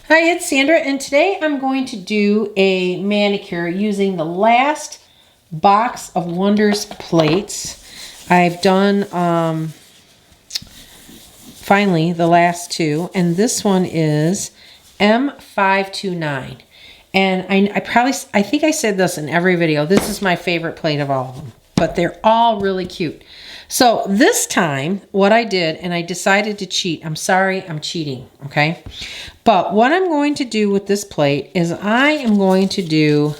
Hi, it's Sandra, and today I'm going to do a manicure using the last box of Wonders plates. I've done finally the last two, and this one is M529. And I think I said this in every video. This is my favorite plate of all of them, but they're all really cute. So this time, what I did, and I decided to cheat. I'm sorry, I'm cheating, okay? But what I'm going to do with this plate is I am going to do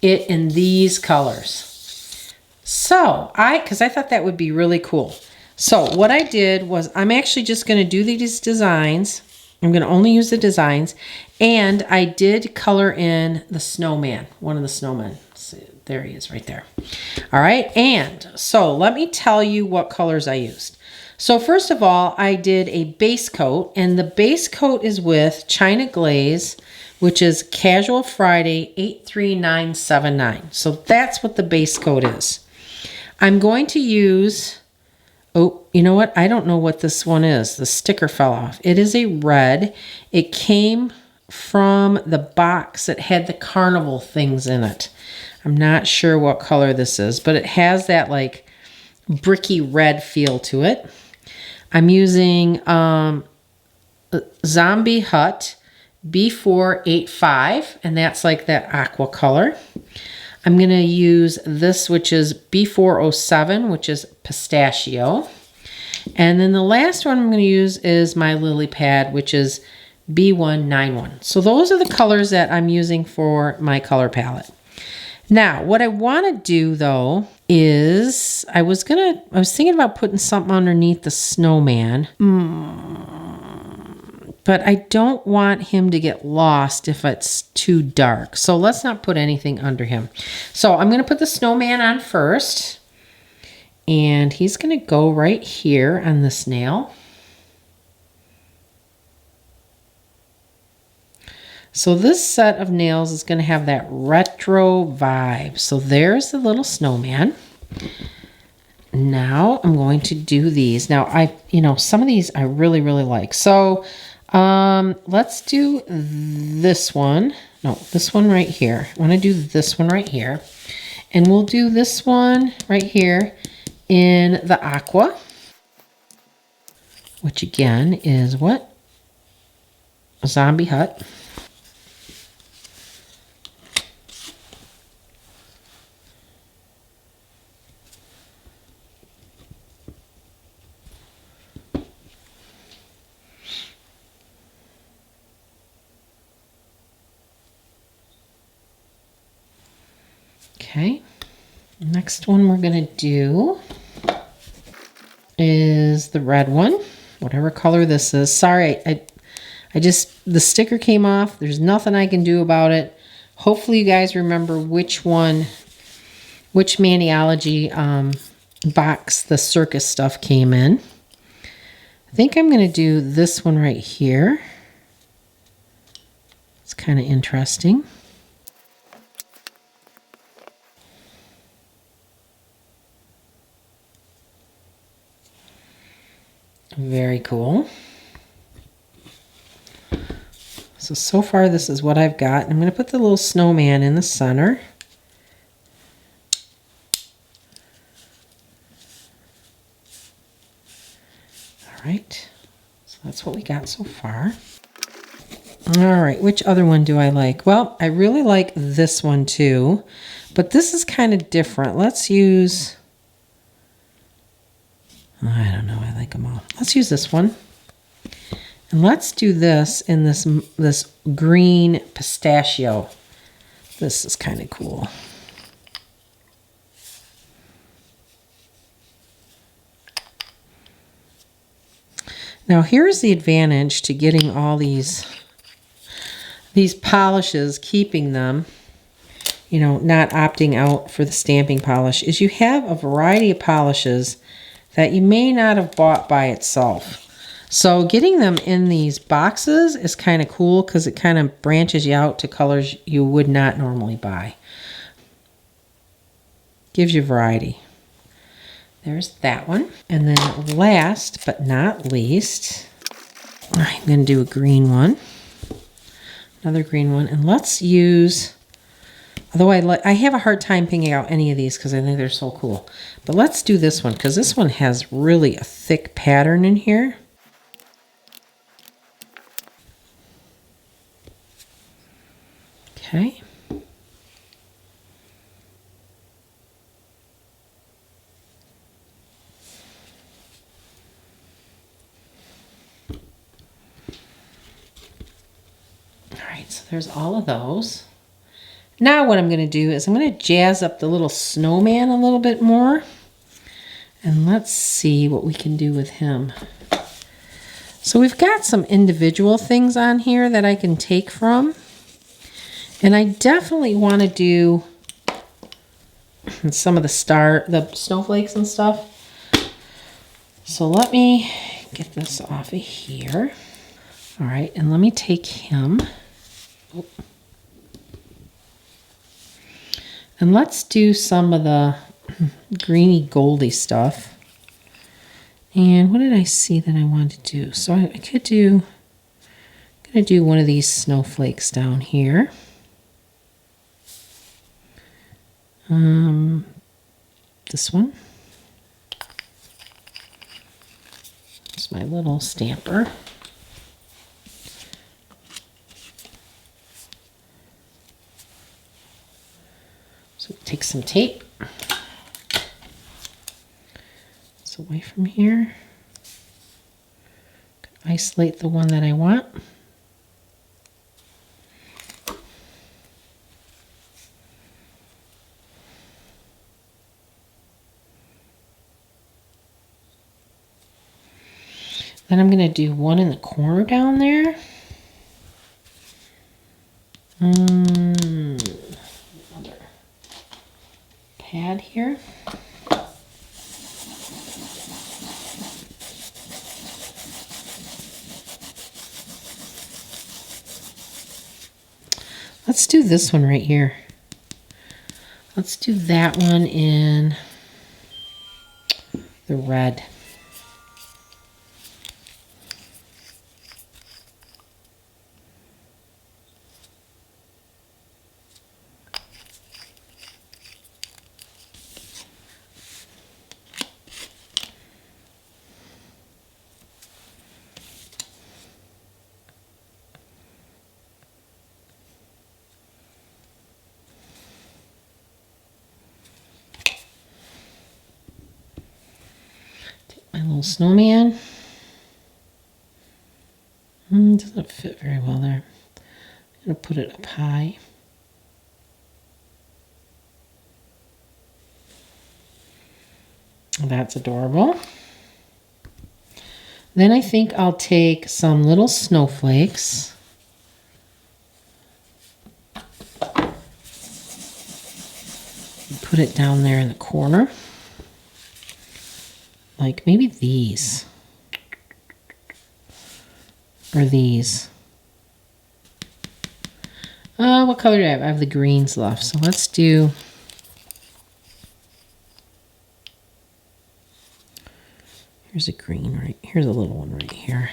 it in these colors. So, because I thought that would be really cool. So what I did was I'm actually just going to do these designs. I'm going to only use the designs. And I did color in the snowman, one of the snowmen. There he is right there. All right, and so let me tell you what colors I used. So first of all, I did a base coat, and the base coat is with China Glaze, which is Casual Friday 83979. So that's what the base coat is. I'm going to use, oh, you know what? I don't know what this one is. The sticker fell off. It is a red. It came from the box that had the carnival things in it. I'm not sure what color this is, but it has that like bricky red feel to it. I'm using Zombie Hut B485, and that's like that aqua color. I'm going to use this, which is B407, which is pistachio. And then the last one I'm going to use is my Lilypad, which is B191. So those are the colors that I'm using for my color palette. Now, what I want to do though is I was thinking about putting something underneath the snowman. But I don't want him to get lost if it's too dark. So let's not put anything under him. So I'm going to put the snowman on first. And he's going to go right here on this nail. So this set of nails is going to have that retro vibe. So there's the little snowman. Now I'm going to do these. Now some of these I really, really like. So let's do this one. No, this one right here. I want to do this one right here. And we'll do this one right here in the aqua, which again is what? Zombie Hut. Okay, next one we're going to do is the red one, whatever color this is. Sorry, the sticker came off. There's nothing I can do about it. Hopefully you guys remember which Maniology box the circus stuff came in. I think I'm going to do this one right here. It's kind of interesting. Very cool. So far this is what I've got. I'm going to put the little snowman in the center. All right. So that's what we got so far. All right. Which other one do I like? Well, I really like this one too, but this is kind of different. Let's use... I don't know. I like them all. Let's use this one. And let's do this in this green pistachio. This is kind of cool. Now here's the advantage to getting all these polishes, keeping them, not opting out for the stamping polish, is you have a variety of polishes that you may not have bought by itself. So getting them in these boxes is kind of cool because it kind of branches you out to colors you would not normally buy. Gives you variety. There's that one. And then last but not least, I'm going to do a green one. Another green one. And let's use, although I have a hard time picking out any of these because I think they're so cool. But let's do this one because this one has really a thick pattern in here. Okay. Alright, so there's all of those. Now what I'm going to do is I'm going to jazz up the little snowman a little bit more. And let's see what we can do with him. So we've got some individual things on here that I can take from. And I definitely want to do some of the snowflakes and stuff. So let me get this off of here. All right, and let me take him. Oh. And let's do some of the greeny goldy stuff. And what did I see that I wanted to do? So I could do, I'm going to do one of these snowflakes down here. This one. It's my little stamper. So take some tape. It's away from here. Isolate the one that I want. Then I'm going to do one in the corner down there. Another pad here. Let's do this one right here. Let's do that one in the red. My little snowman. Doesn't fit very well there. I'm going to put it up high. That's adorable. Then I think I'll take some little snowflakes. Put it down there in the corner. Like maybe these. Or these. What color do I have? I have the greens left. So let's do... Here's a green right... Here's a little one right here.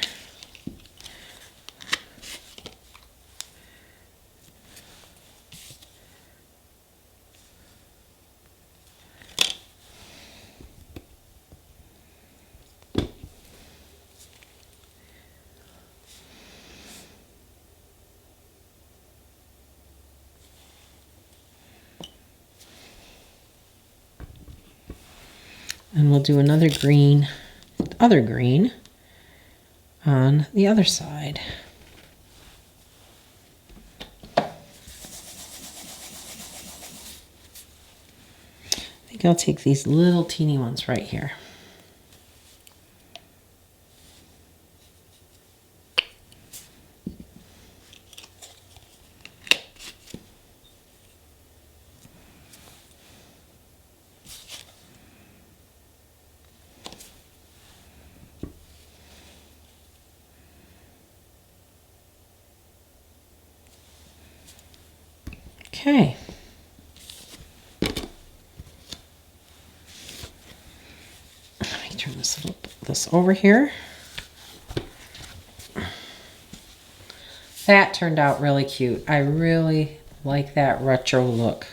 And we'll do another green, other green, on the other side. I think I'll take these little teeny ones right here. Okay. Let me turn this over here. That turned out really cute. I really like that retro look.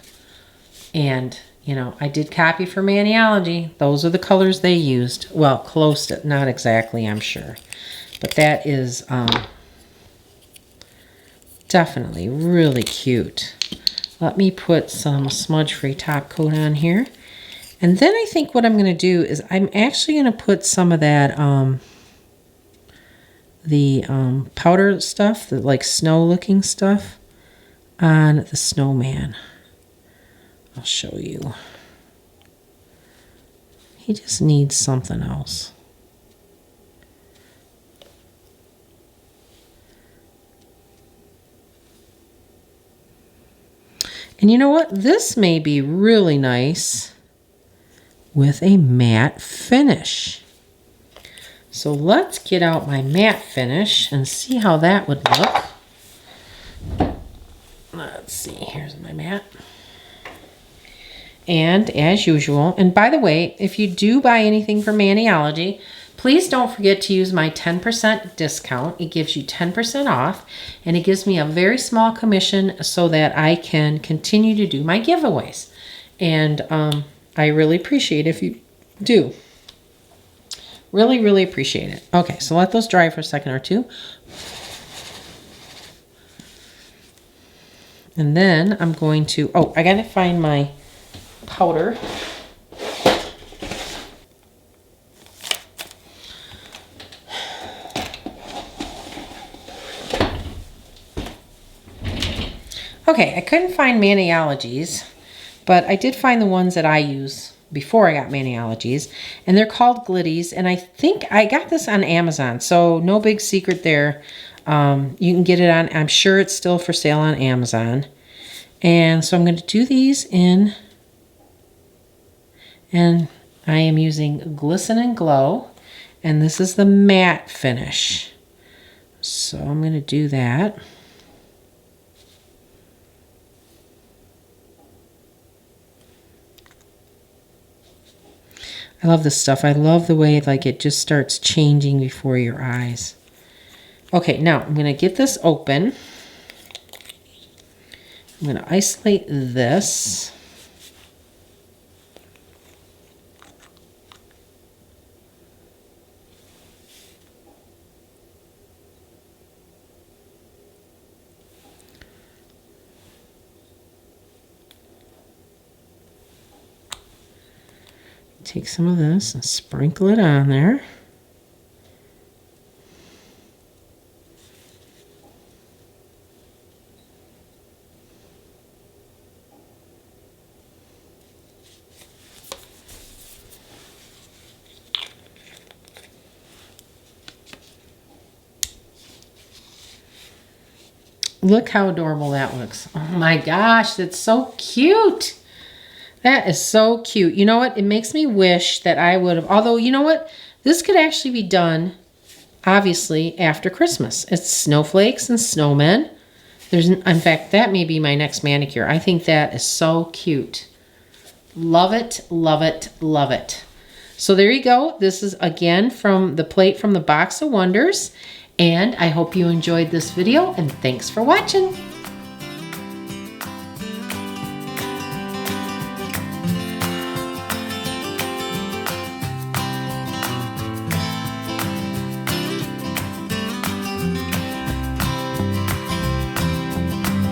And, you know, I did copy for Maniology. Those are the colors they used. Well, close to, not exactly, I'm sure. But that is definitely really cute. Let me put some smudge-free top coat on here. And then I think what I'm going to do is I'm actually going to put some of that, powder stuff, the like snow-looking stuff, on the snowman. I'll show you. He just needs something else. And you know what? This may be really nice with a matte finish. So let's get out my matte finish and see how that would look. Let's see, here's my matte. And as usual, and by the way, if you do buy anything from Maniology, please don't forget to use my 10% discount. It gives you 10% off, and it gives me a very small commission so that I can continue to do my giveaways. And I really appreciate it if you do. Really, really appreciate it. Okay, so let those dry for a second or two. And then I'm going to, oh, I gotta find my powder. Okay, I couldn't find Maniology's, but I did find the ones that I use before I got Maniology's, and they're called Glitties, and I think I got this on Amazon, so no big secret there. You can get it on, I'm sure it's still for sale on Amazon. And so I'm going to do these in, and I am using Glisten and Glow, and this is the matte finish. So I'm going to do that. I love this stuff. I love the way like it just starts changing before your eyes. Okay, now I'm going to get this open. I'm going to isolate this. Take some of this and sprinkle it on there. Look how adorable that looks. Oh my gosh, that's so cute. That is so cute. You know what? It makes me wish that I would have, although you know what? This could actually be done, obviously, after Christmas. It's snowflakes and snowmen. In fact, that may be my next manicure. I think that is so cute. Love it, love it, love it. So there you go. This is, again, from the plate from the Box of Wonders. And I hope you enjoyed this video, and thanks for watching.